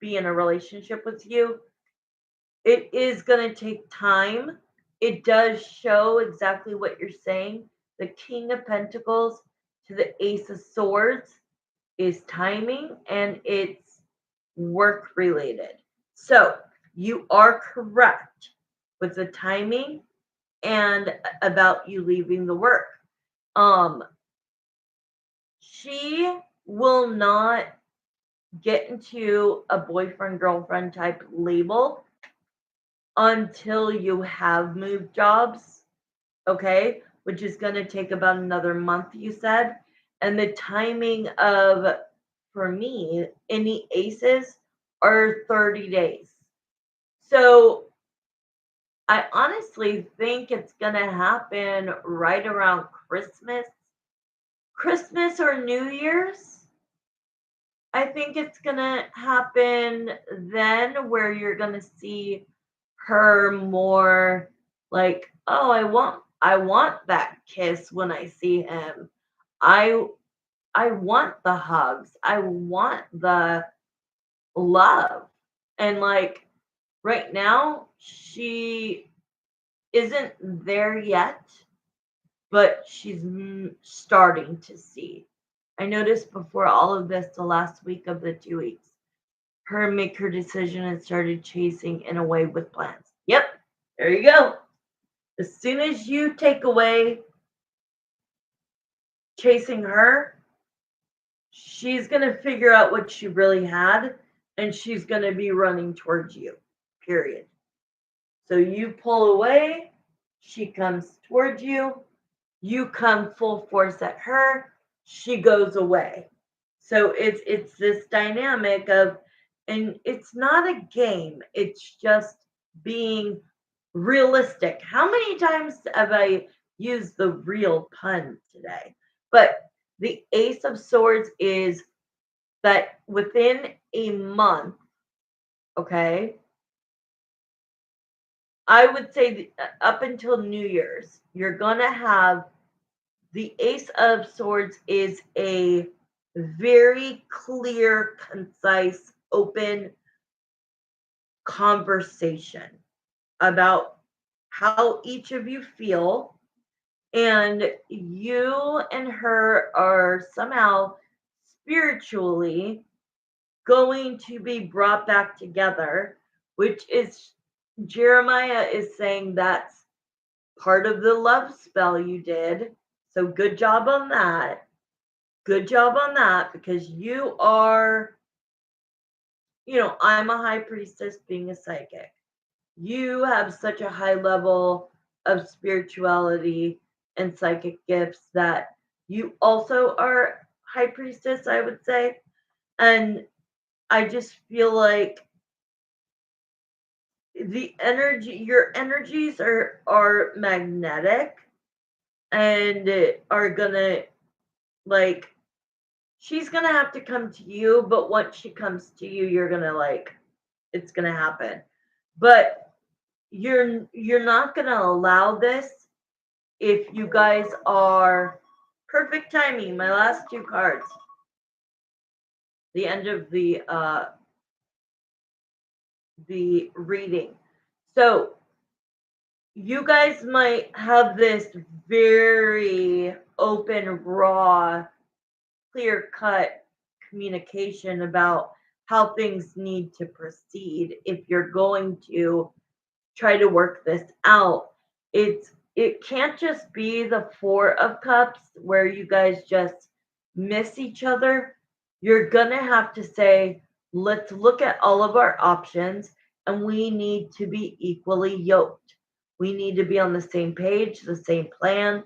be in a relationship with you. It is going to take time. It does show exactly what you're saying. The King of Pentacles to the Ace of Swords is timing and it's work related. So you are correct with the timing and about you leaving the work. Um, she will not get into a boyfriend girlfriend type label until you have moved jobs, okay? Which is going to take about another month, you said. And the timing of, for me, any aces are 30 days. So I honestly think it's going to happen right around Christmas. Christmas or New Year's. I think it's going to happen then where you're going to see her more like, oh, I want that kiss when I see him. I I want the hugs. I want the love. And like right now she isn't there yet, but she's starting to see. I noticed before all of this, the last week of the 2 weeks, her make her decision and started chasing in a way with plans. Yep, there you go. As soon as you take away chasing her, she's going to figure out what she really had and she's going to be running towards you, period. So you pull away, she comes towards you, you come full force at her, she goes away. So it's this dynamic of, and it's not a game, it's just being realistic. How many times have I used the real pun today? But the Ace of Swords is that within a month, okay, I would say up until New Year's, you're going to have the Ace of Swords is a very clear, concise, open conversation about how each of you feel, and you and her are somehow spiritually going to be brought back together, which is Jeremiah is saying that's part of the love spell you did. So good job on that. Good job on that because you are, I'm a high priestess being a psychic. You have such a high level of spirituality and psychic gifts that you also are high priestess, I would say. And I just feel like your energies are magnetic and are gonna, like, she's gonna have to come to you, but once she comes to you, you're gonna, like, it's gonna happen. But you're not gonna allow this if you guys are perfect timing. My last two cards, the end of the reading. So you guys might have this very open, raw, clear cut communication about how things need to proceed if you're going to try to work this out. It can't just be the 4 of Cups where you guys just miss each other. You're gonna have to say, let's look at all of our options and we need to be equally yoked. We need to be on the same page, the same plan,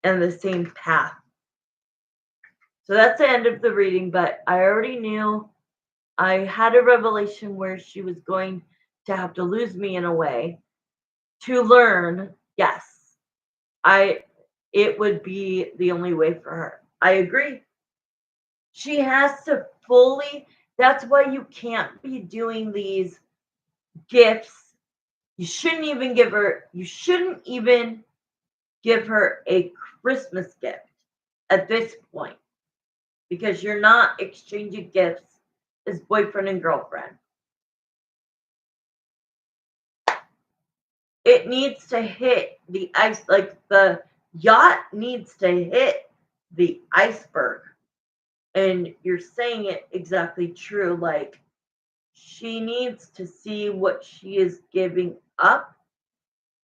and the same path. So that's the end of the reading, but I already knew. I had a revelation where she was going to have to lose me in a way to learn. Yes, I it would be the only way for her. I agree. She has to fully, that's why you can't be doing these gifts. You shouldn't even give her a Christmas gift at this point because you're not exchanging gifts as boyfriend and girlfriend. It needs to hit the ice, like the yacht needs to hit the iceberg. And you're saying it exactly true. Like, she needs to see what she is giving up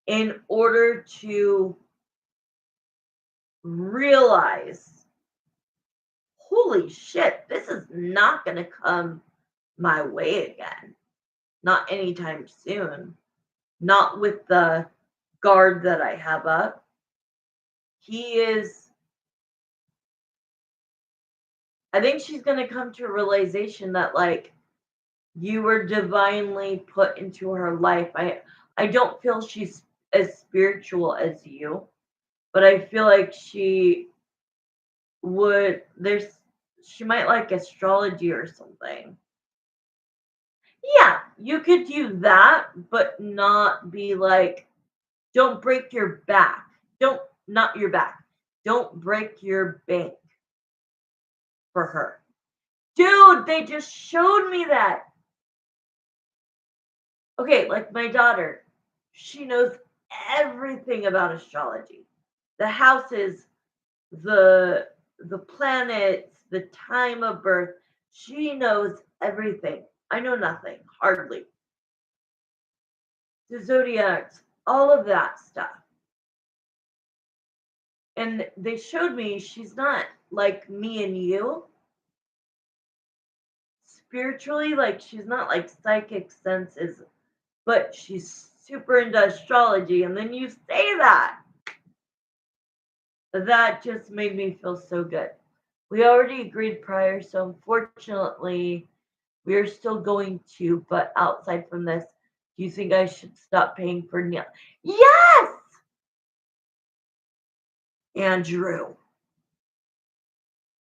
in order to realize, holy shit, this is not going to come my way again. Not anytime soon. Not with the guard that I have up. I think she's going to come to a realization that, like, you were divinely put into her life. I don't feel she's as spiritual as you, but I feel like she might like astrology or something. Yeah, you could do that, but not be like, don't break your back. Not your back. Don't break your bank for her. Dude, they just showed me that. Okay, like my daughter, she knows everything about astrology. The houses, the planets, the time of birth. She knows everything. I know nothing, hardly. The zodiacs, all of that stuff. And they showed me she's not like me and you spiritually, like she's not like psychic senses, but she's super into astrology. And then you say that just made me feel so good. We already agreed prior, so unfortunately, we are still going to. But outside from this, do you think I should stop paying for nail? Yes, Andrew.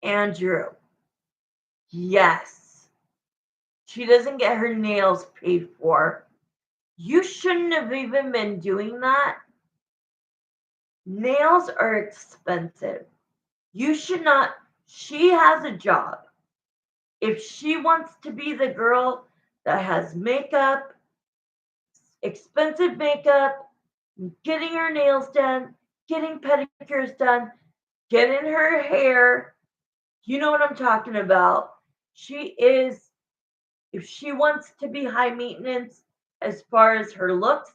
Andrew. Yes. She doesn't get her nails paid for. You shouldn't have even been doing that. Nails are expensive. You should not. She has a job. If she wants to be the girl that has makeup, expensive makeup, getting her nails done, getting pedicures done, getting her hair, you know what I'm talking about. She is If she wants to be high maintenance as far as her looks,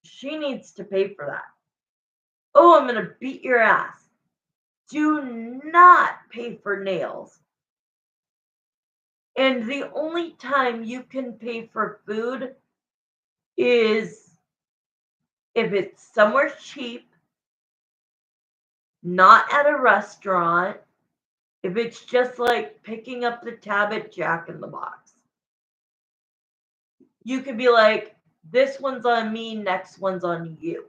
she needs to pay for that. Oh, I'm going to beat your ass. Do not pay for nails. And the only time you can pay for food is if it's somewhere cheap, not at a restaurant, if it's just like picking up the tab at Jack in the Box. You could be like, this one's on me, next one's on you.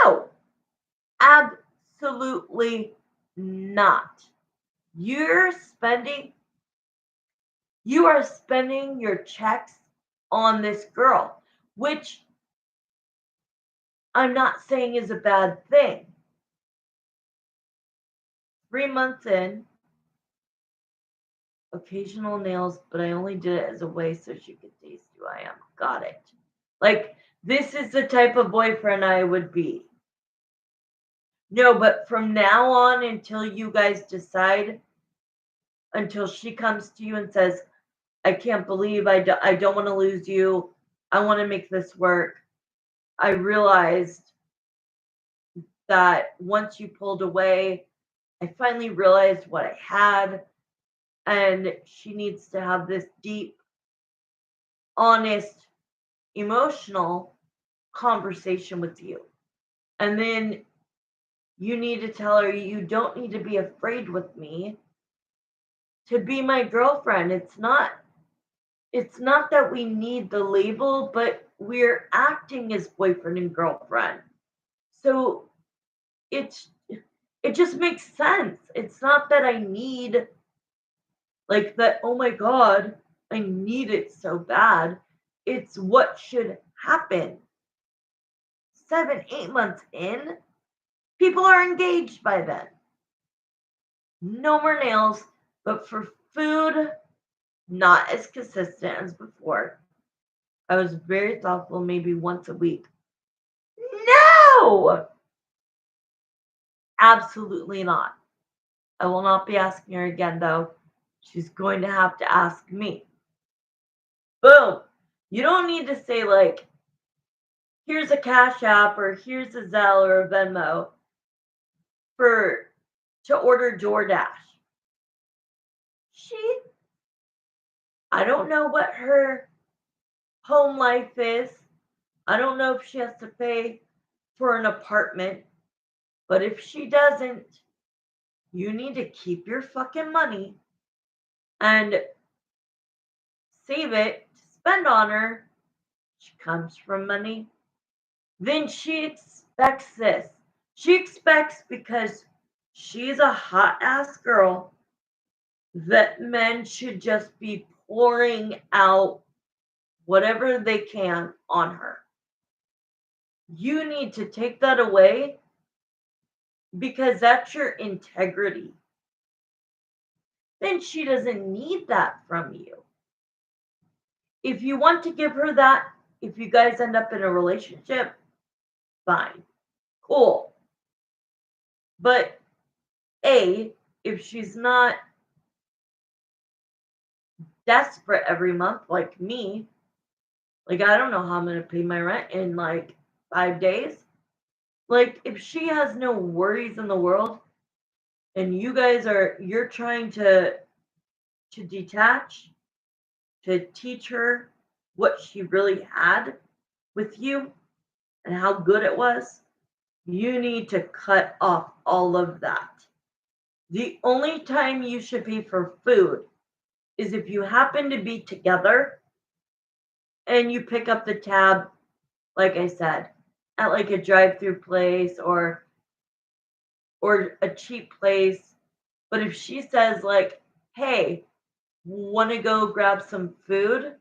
No, absolutely not. You're spending, you are spending your checks on this girl, which I'm not saying is a bad thing. 3 months in, occasional nails, but I only did it as a way so she could taste who I am. Got it. Like, this is the type of boyfriend I would be. No, but from now on until you guys decide, until she comes to you and says, I can't believe I don't want to lose you. I want to make this work. I realized that once you pulled away, I finally realized what I had. And she needs to have this deep, honest, emotional conversation with you. And then you need to tell her you don't need to be afraid with me to be my girlfriend. It's not that we need the label, but we're acting as boyfriend and girlfriend. So it's it just makes sense. It's not that I need like that, oh my god, I need it so bad. It's what should happen. 7, 8 months in, people are engaged by then. No more nails, but for food, not as consistent as before. I was very thoughtful, maybe once a week. No! Absolutely not. I will not be asking her again, though. She's going to have to ask me. Boom. You don't need to say, like, here's a Cash App or here's a Zelle or a Venmo for to order DoorDash. I don't know what her home life is. I don't know if she has to pay for an apartment, but if she doesn't, you need to keep your fucking money and save it to spend on her. She comes from money. Then she expects this. She expects because she's a hot ass girl that men should just be pouring out whatever they can on her. You need to take that away because that's your integrity. Then she doesn't need that from you. If you want to give her that, if you guys end up in a relationship, fine, cool. But if she's not desperate every month like me, like I don't know how I'm going to pay my rent in like 5 days. Like if she has no worries in the world and you're trying to detach, to teach her what she really had with you and how good it was, you need to cut off all of that. The only time you should pay for food is if you happen to be together and you pick up the tab, like I said, at like a drive-through place or a cheap place. But if she says like, "Hey, want to go grab some food?"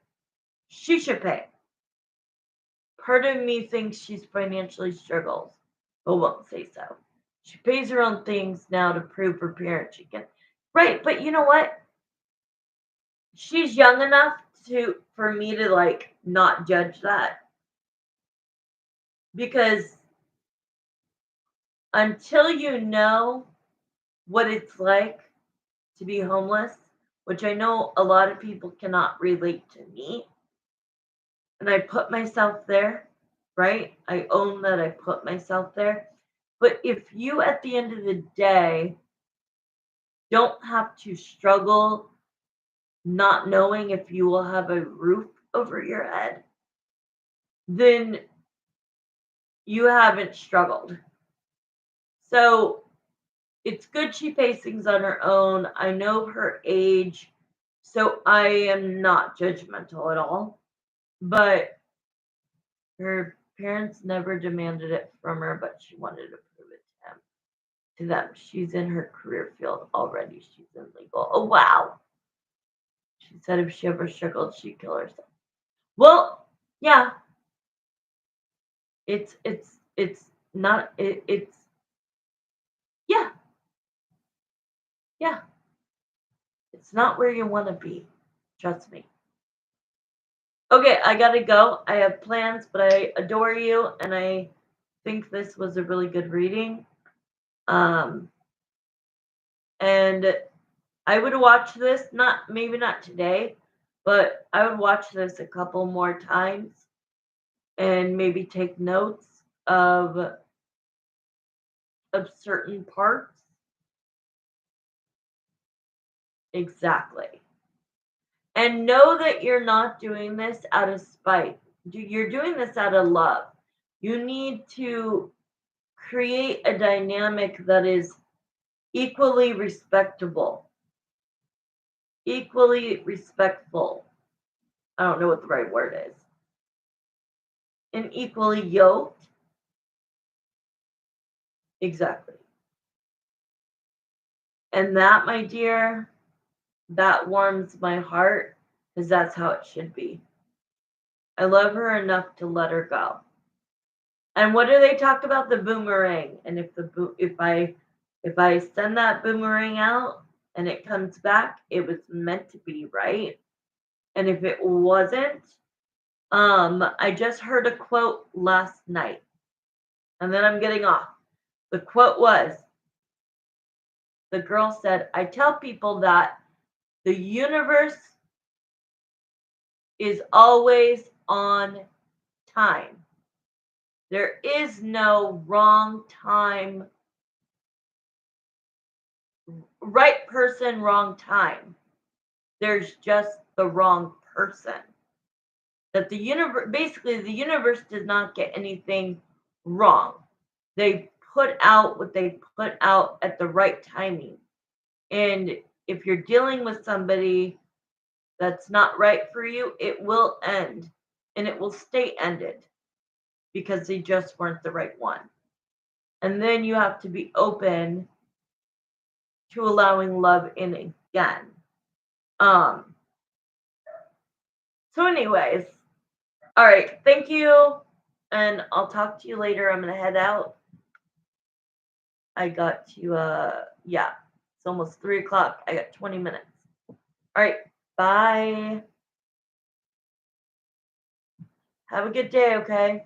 she should pay. Part of me thinks she's financially struggles, but won't say so. She pays her own things now to prove her parents she can. Right, but you know what? She's young enough to for me to like not judge that because until you know what it's like to be homeless, which I know a lot of people cannot relate to me. And I put myself there, right? I own that I put myself there. But if you, at the end of the day, don't have to struggle not knowing if you will have a roof over your head, then you haven't struggled. So it's good she pays things on her own. I know her age, so I am not judgmental at all. But her parents never demanded it from her, but she wanted to prove it to them. She's in her career field already. She's in legal. Oh wow. She said if she ever struggled, she'd kill herself. Well, yeah, it's not it's yeah, yeah. It's not where you want to be. Trust me. Okay, I gotta go. I have plans, but I adore you, and I think this was a really good reading. Um, and I would watch this, not maybe not today, but I would watch this a couple more times and maybe take notes of certain parts. Exactly. And know that you're not doing this out of spite. You're doing this out of love. You need to create a dynamic that is equally respectable, equally respectful. I don't know what the right word is. And equally yoked. Exactly. And that, my dear, that warms my heart because that's how it should be. I love her enough to let her go. And what do they talk about? The boomerang. And if I send that boomerang out and it comes back, it was meant to be, right? And if it wasn't, I just heard a quote last night, and then I'm getting off. The quote was, the girl said, I tell people that the universe is always on time. There is no wrong time, right person, wrong time. There's just the wrong person. That the universe, basically, the universe does not get anything wrong. They put out what they put out at the right timing. And if you're dealing with somebody that's not right for you, it will end and it will stay ended because they just weren't the right one. And then you have to be open to allowing love in again. Um, so anyways, all right, thank you. And I'll talk to you later. I'm gonna head out. I got to yeah, it's almost 3 o'clock. I got 20 minutes. All right, bye. Have a good day, okay?